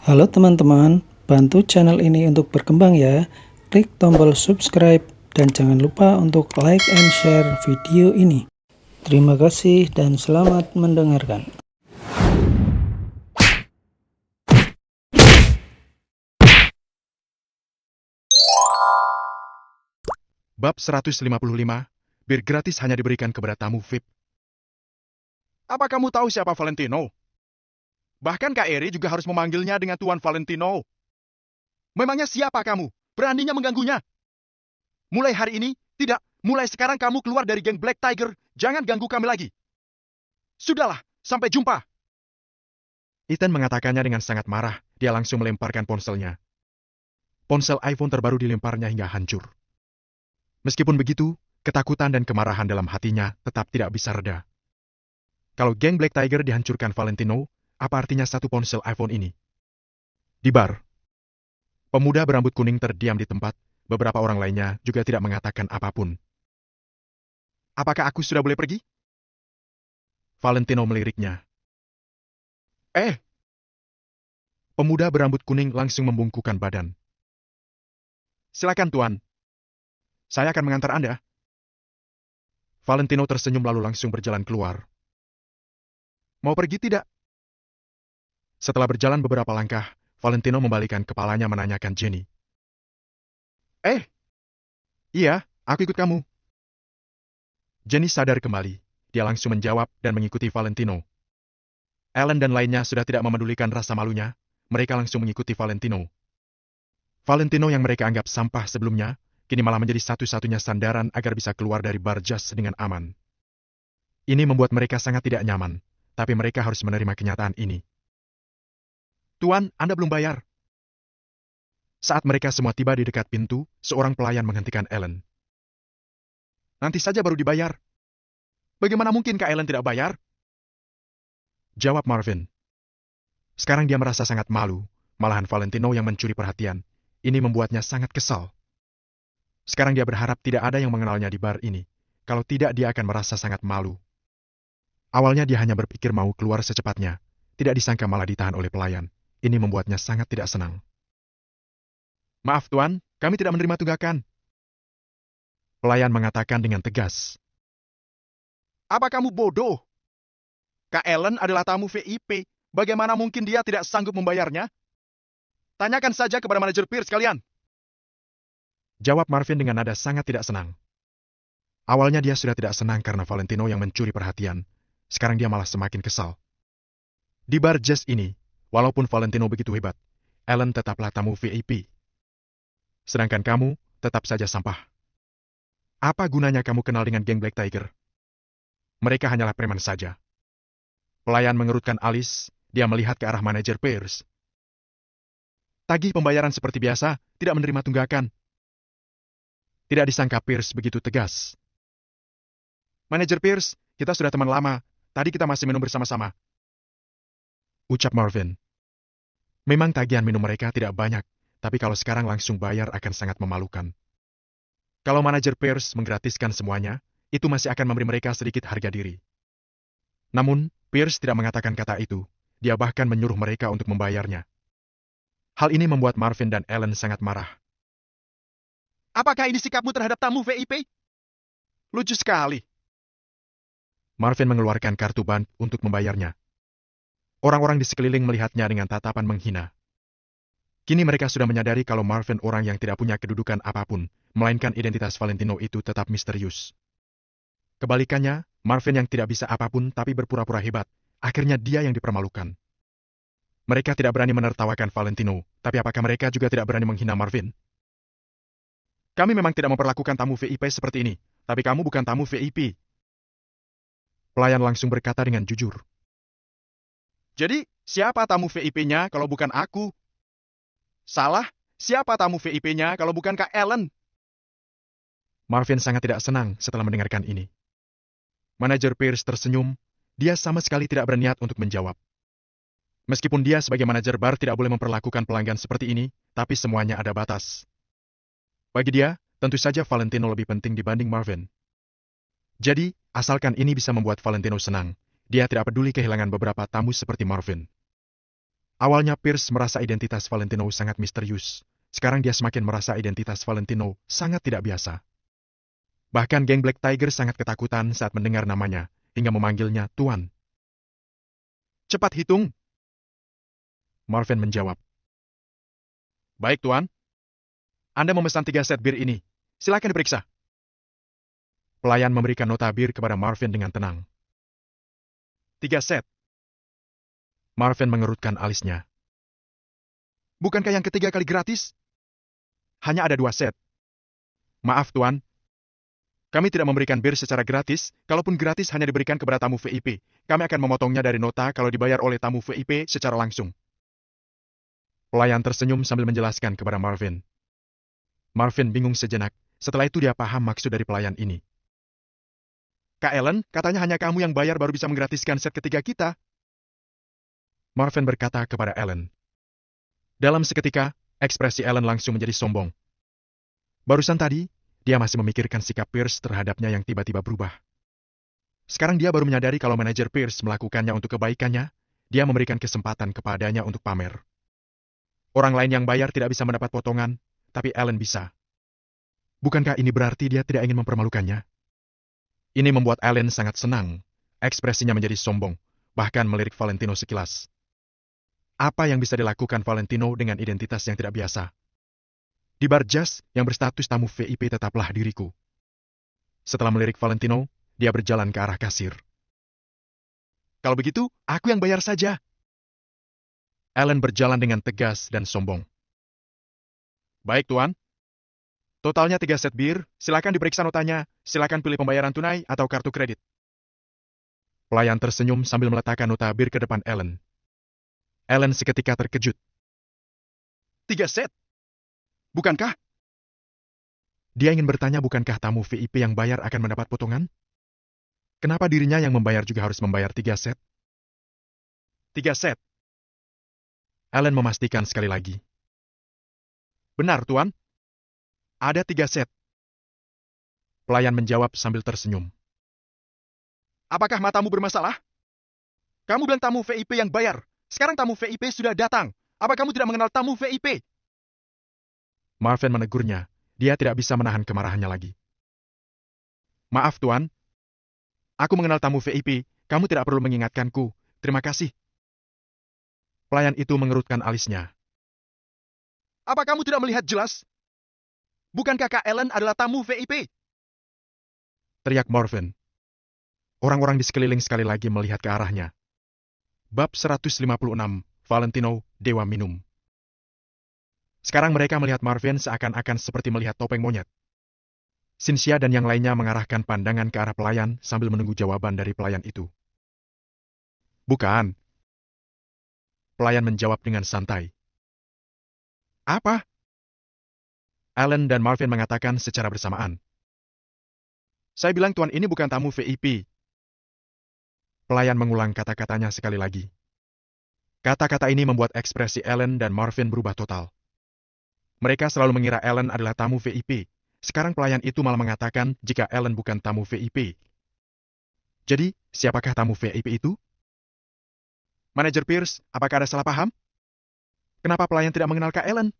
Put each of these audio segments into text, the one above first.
Halo teman-teman, bantu channel ini untuk berkembang ya. Klik tombol subscribe dan jangan lupa untuk like and share video ini. Terima kasih dan selamat mendengarkan. Bab 155, bir gratis hanya diberikan kepada tamu VIP. Apa kamu tahu siapa Valentino? Bahkan Kak Eri juga harus memanggilnya dengan Tuan Valentino. Memangnya siapa kamu? Beraninya mengganggunya? Mulai hari ini, tidak. Mulai sekarang kamu keluar dari geng Black Tiger. Jangan ganggu kami lagi. Sudahlah, sampai jumpa. Ethan mengatakannya dengan sangat marah. Dia langsung melemparkan ponselnya. Ponsel iPhone terbaru dilemparnya hingga hancur. Meskipun begitu, ketakutan dan kemarahan dalam hatinya tetap tidak bisa reda. Kalau geng Black Tiger dihancurkan Valentino, apa artinya satu ponsel iPhone ini? Di bar, pemuda berambut kuning terdiam di tempat, beberapa orang lainnya juga tidak mengatakan apapun. Apakah aku sudah boleh pergi? Valentino meliriknya. Pemuda berambut kuning langsung membungkukkan badan. Silakan Tuan. Saya akan mengantar Anda. Valentino tersenyum lalu langsung berjalan keluar. Mau pergi tidak? Setelah berjalan beberapa langkah, Valentino membalikkan kepalanya menanyakan Jenny. Iya, aku ikut kamu. Jenny sadar kembali. Dia langsung menjawab dan mengikuti Valentino. Ellen dan lainnya sudah tidak memedulikan rasa malunya. Mereka langsung mengikuti Valentino. Valentino yang mereka anggap sampah sebelumnya, kini malah menjadi satu-satunya sandaran agar bisa keluar dari bar Jazz dengan aman. Ini membuat mereka sangat tidak nyaman, tapi mereka harus menerima kenyataan ini. Tuan, Anda belum bayar. Saat mereka semua tiba di dekat pintu, seorang pelayan menghentikan Ellen. Nanti saja baru dibayar. Bagaimana mungkin Kak Ellen tidak bayar? Jawab Marvin. Sekarang dia merasa sangat malu, malahan Valentino yang mencuri perhatian. Ini membuatnya sangat kesal. Sekarang dia berharap tidak ada yang mengenalnya di bar ini. Kalau tidak, dia akan merasa sangat malu. Awalnya dia hanya berpikir mau keluar secepatnya. Tidak disangka malah ditahan oleh pelayan. Ini membuatnya sangat tidak senang. Maaf Tuan, kami tidak menerima tunggakan. Pelayan mengatakan dengan tegas. Apa kamu bodoh? Kak Ellen adalah tamu VIP. Bagaimana mungkin dia tidak sanggup membayarnya? Tanyakan saja kepada manajer Pierce kalian. Jawab Marvin dengan nada sangat tidak senang. Awalnya dia sudah tidak senang karena Valentino yang mencuri perhatian. Sekarang dia malah semakin kesal. Di bar Jazz ini, walaupun Valentino begitu hebat, Ellen tetaplah tamu VIP. Sedangkan kamu tetap saja sampah. Apa gunanya kamu kenal dengan geng Black Tiger? Mereka hanyalah preman saja. Pelayan mengerutkan alis, dia melihat ke arah manajer Pierce. Tagih pembayaran seperti biasa, tidak menerima tunggakan. Tidak disangka Pierce begitu tegas. Manajer Pierce, kita sudah teman lama. Tadi kita masih minum bersama-sama. Ucap Marvin. Memang tagihan minum mereka tidak banyak, tapi kalau sekarang langsung bayar akan sangat memalukan. Kalau manajer Pierce menggratiskan semuanya, itu masih akan memberi mereka sedikit harga diri. Namun, Pierce tidak mengatakan kata itu. Dia bahkan menyuruh mereka untuk membayarnya. Hal ini membuat Marvin dan Ellen sangat marah. Apakah ini sikapmu terhadap tamu VIP? Lucu sekali. Marvin mengeluarkan kartu ban untuk membayarnya. Orang-orang di sekeliling melihatnya dengan tatapan menghina. Kini mereka sudah menyadari kalau Marvin orang yang tidak punya kedudukan apapun, melainkan identitas Valentino itu tetap misterius. Kebalikannya, Marvin yang tidak bisa apapun tapi berpura-pura hebat, akhirnya dia yang dipermalukan. Mereka tidak berani menertawakan Valentino, tapi apakah mereka juga tidak berani menghina Marvin? Kami memang tidak memperlakukan tamu VIP seperti ini, tapi kamu bukan tamu VIP. Pelayan langsung berkata dengan jujur. Jadi, siapa tamu VIP-nya kalau bukan aku? Salah, siapa tamu VIP-nya kalau bukan Kak Ellen? Marvin sangat tidak senang setelah mendengarkan ini. Manajer Pierce tersenyum, dia sama sekali tidak berniat untuk menjawab. Meskipun dia sebagai manajer bar tidak boleh memperlakukan pelanggan seperti ini, tapi semuanya ada batas. Bagi dia, tentu saja Valentino lebih penting dibanding Marvin. Jadi, asalkan ini bisa membuat Valentino senang, dia tidak peduli kehilangan beberapa tamu seperti Marvin. Awalnya Pierce merasa identitas Valentino sangat misterius. Sekarang dia semakin merasa identitas Valentino sangat tidak biasa. Bahkan geng Black Tiger sangat ketakutan saat mendengar namanya, hingga memanggilnya Tuan. Cepat hitung, Marvin menjawab. Baik, Tuan. Anda memesan 3 set bir ini. Silakan diperiksa. Pelayan memberikan nota bir kepada Marvin dengan tenang. 3 set. Marvin mengerutkan alisnya. Bukankah yang ketiga kali gratis? Hanya ada 2 set. Maaf, Tuan. Kami tidak memberikan bir secara gratis, kalaupun gratis hanya diberikan kepada tamu VIP. Kami akan memotongnya dari nota kalau dibayar oleh tamu VIP secara langsung. Pelayan tersenyum sambil menjelaskan kepada Marvin. Marvin bingung sejenak, setelah itu dia paham maksud dari pelayan ini. Kak Ellen, katanya hanya kamu yang bayar baru bisa menggratiskan set ketiga kita. Marvin berkata kepada Ellen. Dalam seketika, ekspresi Ellen langsung menjadi sombong. Barusan tadi, dia masih memikirkan sikap Pierce terhadapnya yang tiba-tiba berubah. Sekarang dia baru menyadari kalau manajer Pierce melakukannya untuk kebaikannya, dia memberikan kesempatan kepadanya untuk pamer. Orang lain yang bayar tidak bisa mendapat potongan, tapi Ellen bisa. Bukankah ini berarti dia tidak ingin mempermalukannya? Ini membuat Ellen sangat senang. Ekspresinya menjadi sombong, bahkan melirik Valentino sekilas. Apa yang bisa dilakukan Valentino dengan identitas yang tidak biasa? Di bar jazz yang berstatus tamu VIP tetaplah diriku. Setelah melirik Valentino, dia berjalan ke arah kasir. Kalau begitu, aku yang bayar saja. Ellen berjalan dengan tegas dan sombong. Baik, Tuan. Totalnya 3 set bir, silakan diperiksa notanya, silakan pilih pembayaran tunai atau kartu kredit. Pelayan tersenyum sambil meletakkan nota bir ke depan Ellen. Ellen seketika terkejut. 3 set? Bukankah? Dia ingin bertanya bukankah tamu VIP yang bayar akan mendapat potongan? Kenapa dirinya yang membayar juga harus membayar 3 set? 3 set. Ellen memastikan sekali lagi. Benar, Tuan. Ada 3 set. Pelayan menjawab sambil tersenyum. Apakah matamu bermasalah? Kamu bilang tamu VIP yang bayar. Sekarang tamu VIP sudah datang. Apa kamu tidak mengenal tamu VIP? Marvin menegurnya. Dia tidak bisa menahan kemarahannya lagi. Maaf, Tuan. Aku mengenal tamu VIP. Kamu tidak perlu mengingatkanku. Terima kasih. Pelayan itu mengerutkan alisnya. Apa kamu tidak melihat jelas? Bukankah Kak Ellen adalah tamu VIP? Teriak Marvin. Orang-orang di sekeliling sekali lagi melihat ke arahnya. Bab 156, Valentino, Dewa Minum. Sekarang mereka melihat Marvin seakan-akan seperti melihat topeng monyet. Cynthia dan yang lainnya mengarahkan pandangan ke arah pelayan sambil menunggu jawaban dari pelayan itu. Bukan. Pelayan menjawab dengan santai. Apa? Ellen dan Marvin mengatakan secara bersamaan. Saya bilang tuan ini bukan tamu VIP. Pelayan mengulang kata-katanya sekali lagi. Kata-kata ini membuat ekspresi Ellen dan Marvin berubah total. Mereka selalu mengira Ellen adalah tamu VIP. Sekarang pelayan itu malah mengatakan jika Ellen bukan tamu VIP. Jadi, siapakah tamu VIP itu? Manajer Pierce, apakah ada salah paham? Kenapa pelayan tidak mengenal Kak Ellen?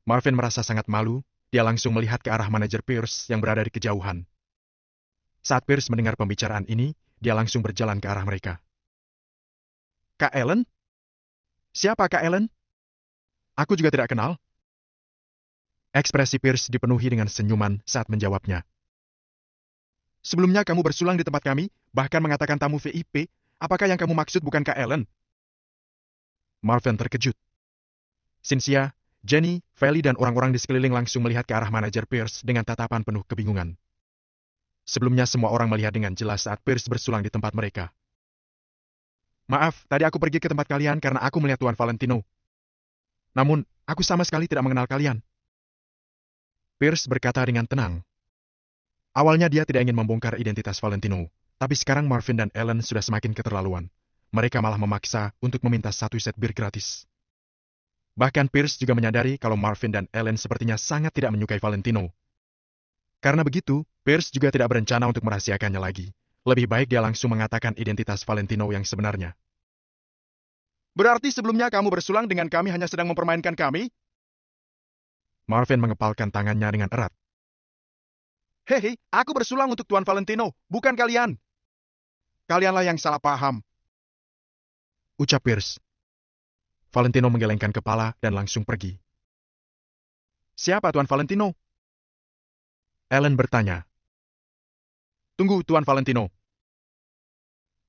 Marvin merasa sangat malu, dia langsung melihat ke arah manajer Pierce yang berada di kejauhan. Saat Pierce mendengar pembicaraan ini, dia langsung berjalan ke arah mereka. Kak Ellen? Siapa Kak Ellen? Aku juga tidak kenal. Ekspresi Pierce dipenuhi dengan senyuman saat menjawabnya. Sebelumnya kamu bersulang di tempat kami, bahkan mengatakan tamu VIP. Apakah yang kamu maksud bukan Kak Ellen? Marvin terkejut. Cynthia, Jenny, Feli dan orang-orang di sekeliling langsung melihat ke arah manajer Pierce dengan tatapan penuh kebingungan. Sebelumnya semua orang melihat dengan jelas saat Pierce bersulang di tempat mereka. Maaf, tadi aku pergi ke tempat kalian karena aku melihat Tuan Valentino. Namun, aku sama sekali tidak mengenal kalian. Pierce berkata dengan tenang. Awalnya dia tidak ingin membongkar identitas Valentino, tapi sekarang Marvin dan Ellen sudah semakin keterlaluan. Mereka malah memaksa untuk meminta 1 set bir gratis. Bahkan Pierce juga menyadari kalau Marvin dan Ellen sepertinya sangat tidak menyukai Valentino. Karena begitu, Pierce juga tidak berencana untuk merahasiakannya lagi. Lebih baik dia langsung mengatakan identitas Valentino yang sebenarnya. Berarti sebelumnya kamu bersulang dengan kami hanya sedang mempermainkan kami? Marvin mengepalkan tangannya dengan erat. Hehe, aku bersulang untuk Tuan Valentino, bukan kalian. Kalianlah yang salah paham, ucap Pierce. Valentino menggelengkan kepala dan langsung pergi. Siapa Tuan Valentino? Ellen bertanya. Tunggu, Tuan Valentino.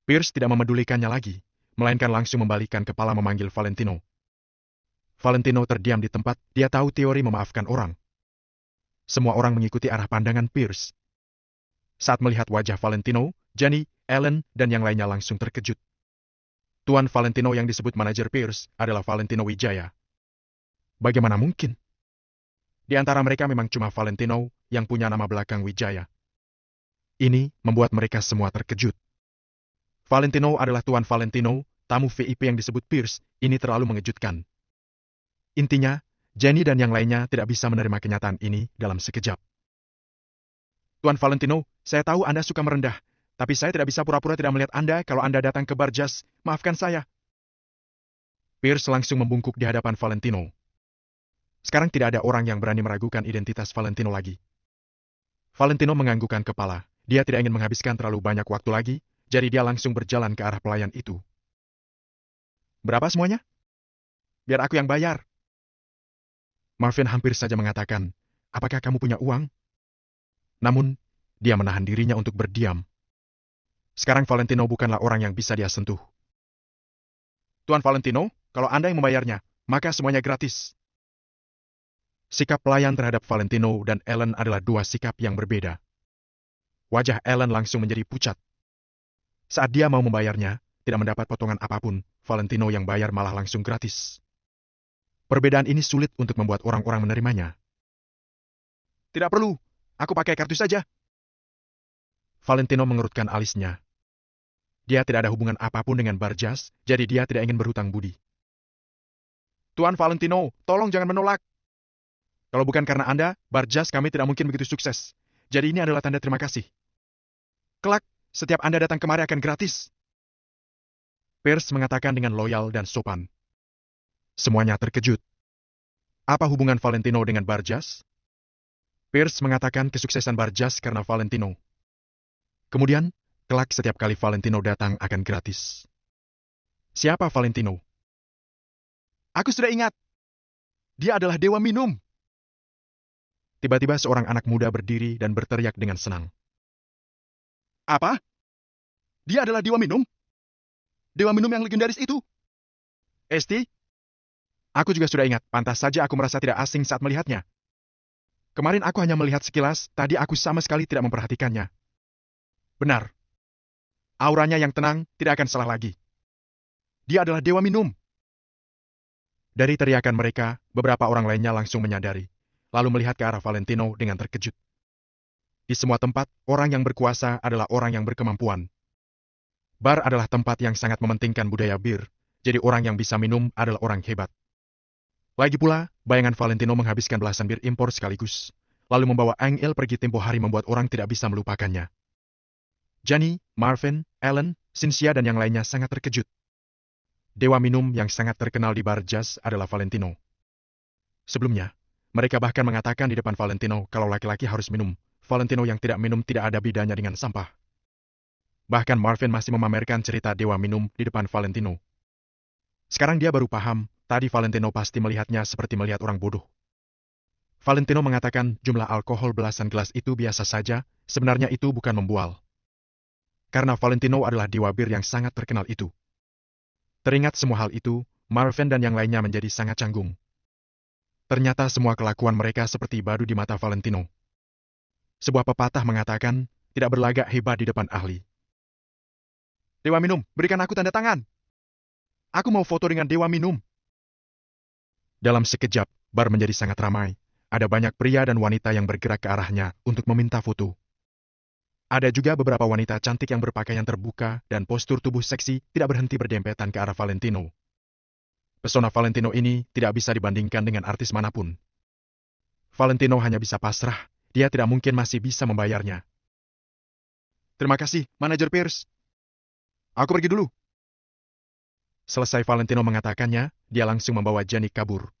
Pierce tidak memedulikannya lagi, melainkan langsung membalikan kepala memanggil Valentino. Valentino terdiam di tempat, dia tahu teori memaafkan orang. Semua orang mengikuti arah pandangan Pierce. Saat melihat wajah Valentino, Jenny, Ellen, dan yang lainnya langsung terkejut. Tuan Valentino yang disebut manajer Pierce adalah Valentino Wijaya. Bagaimana mungkin? Di antara mereka memang cuma Valentino yang punya nama belakang Wijaya. Ini membuat mereka semua terkejut. Valentino adalah Tuan Valentino, tamu VIP yang disebut Pierce, ini terlalu mengejutkan. Intinya, Jenny dan yang lainnya tidak bisa menerima kenyataan ini dalam sekejap. Tuan Valentino, saya tahu Anda suka merendah, tapi saya tidak bisa pura-pura tidak melihat Anda kalau Anda datang ke bar jazz, maafkan saya. Pierce langsung membungkuk di hadapan Valentino. Sekarang tidak ada orang yang berani meragukan identitas Valentino lagi. Valentino menganggukkan kepala, dia tidak ingin menghabiskan terlalu banyak waktu lagi, jadi dia langsung berjalan ke arah pelayan itu. Berapa semuanya? Biar aku yang bayar. Marvin hampir saja mengatakan, apakah kamu punya uang? Namun, dia menahan dirinya untuk berdiam. Sekarang Valentino bukanlah orang yang bisa dia sentuh. Tuan Valentino, kalau Anda yang membayarnya, maka semuanya gratis. Sikap pelayan terhadap Valentino dan Ellen adalah dua sikap yang berbeda. Wajah Ellen langsung menjadi pucat. Saat dia mau membayarnya, tidak mendapat potongan apapun, Valentino yang bayar malah langsung gratis. Perbedaan ini sulit untuk membuat orang-orang menerimanya. Tidak perlu, aku pakai kartu saja. Valentino mengerutkan alisnya. Dia tidak ada hubungan apapun dengan bar jazz, jadi dia tidak ingin berhutang budi. Tuan Valentino, tolong jangan menolak. Kalau bukan karena Anda, bar jazz kami tidak mungkin begitu sukses. Jadi ini adalah tanda terima kasih. Kelak, setiap Anda datang kemari akan gratis. Pierce mengatakan dengan loyal dan sopan. Semuanya terkejut. Apa hubungan Valentino dengan bar jazz? Pierce mengatakan kesuksesan bar jazz karena Valentino. Kemudian, kelak setiap kali Valentino datang akan gratis. Siapa Valentino? Aku sudah ingat. Dia adalah dewa minum. Tiba-tiba seorang anak muda berdiri dan berteriak dengan senang. Apa? Dia adalah dewa minum? Dewa minum yang legendaris itu? Esti? Aku juga sudah ingat, pantas saja aku merasa tidak asing saat melihatnya. Kemarin aku hanya melihat sekilas, tadi aku sama sekali tidak memperhatikannya. Benar. Auranya yang tenang, tidak akan salah lagi. Dia adalah dewa minum. Dari teriakan mereka, beberapa orang lainnya langsung menyadari, lalu melihat ke arah Valentino dengan terkejut. Di semua tempat, orang yang berkuasa adalah orang yang berkemampuan. Bar adalah tempat yang sangat mementingkan budaya bir, jadi orang yang bisa minum adalah orang hebat. Lagi pula, bayangan Valentino menghabiskan belasan bir impor sekaligus, lalu membawa Angel pergi tempo hari membuat orang tidak bisa melupakannya. Jenny, Marvin, Ellen, Cynthia dan yang lainnya sangat terkejut. Dewa minum yang sangat terkenal di bar jazz adalah Valentino. Sebelumnya, mereka bahkan mengatakan di depan Valentino kalau laki-laki harus minum. Valentino yang tidak minum tidak ada bedanya dengan sampah. Bahkan Marvin masih memamerkan cerita dewa minum di depan Valentino. Sekarang dia baru paham, tadi Valentino pasti melihatnya seperti melihat orang bodoh. Valentino mengatakan jumlah alkohol belasan gelas itu biasa saja, sebenarnya itu bukan membual. Karena Valentino adalah dewa bir yang sangat terkenal itu. Teringat semua hal itu, Marvin dan yang lainnya menjadi sangat canggung. Ternyata semua kelakuan mereka seperti badu di mata Valentino. Sebuah pepatah mengatakan, tidak berlagak hebat di depan ahli. Dewa minum, berikan aku tanda tangan. Aku mau foto dengan dewa minum. Dalam sekejap, bar menjadi sangat ramai. Ada banyak pria dan wanita yang bergerak ke arahnya untuk meminta foto. Ada juga beberapa wanita cantik yang berpakaian terbuka dan postur tubuh seksi tidak berhenti berdempetan ke arah Valentino. Pesona Valentino ini tidak bisa dibandingkan dengan artis manapun. Valentino hanya bisa pasrah, dia tidak mungkin masih bisa membayarnya. Terima kasih, Manajer Pierce. Aku pergi dulu. Selesai Valentino mengatakannya, dia langsung membawa Jenny kabur.